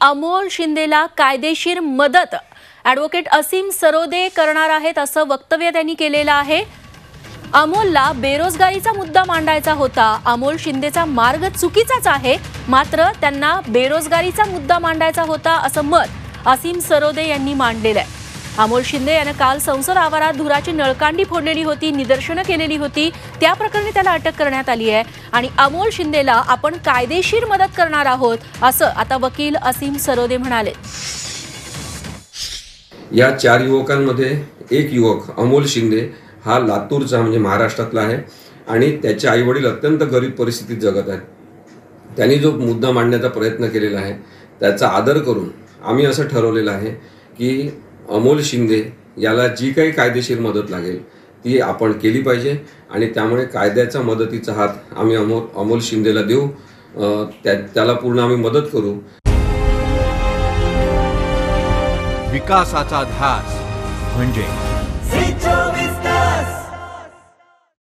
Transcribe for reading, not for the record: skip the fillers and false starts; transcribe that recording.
अमोल शिंदेला कायदेशीर मदत ॲडव्होकेट असीम सरोदे करणार आहेत असं वक्तव्य त्यांनी केलेलं आहे। अमोलला बेरोजगारीचा मुद्दा मांडायचा होता। अमोल शिंदेचा मार्ग चुकीचाच आहे, मात्र त्यांना बेरोजगारीचा मुद्दा मांडायचा होता असं मत असीम सरोदे यांनी मांडलेलं आहे। अमोल शिंदे यानं काल संसद आवारात धुराची नळकांडी फोडलेली होती, निदर्शनं केलेली होती। त्या प्रकरणी त्याला अटक करण्यात आली आहे आणि अमोल शिंदेला आपण कायदेशीर मदत करणार आहोत असं आता वकील असीम सरोदे म्हणाले। या 4 युवकांमध्ये एक युवक अमोल शिंदे हा लातूरचा म्हणजे महाराष्ट्रातला आहे आणि त्याचे आईवडील अत्यंत गरीब परिस्थितीत जगत आहेत। त्यांनी जो मुद्दा मांडण्याचा प्रयत्न केलेला आहे त्याचा आदर करून आम्ही असं ठरवलेलं आहे की अमोल शिंदे याला जी काही कायदेशीर मदत लागेल ती आपण केली पाहिजे आणि त्यामुळे कायद्याच्या मदतीचा हात आम्ही अमोल शिंदेला देऊ, त्याला पूर्ण आम्ही मदत करू। विकासाचा ध्यास म्हणजे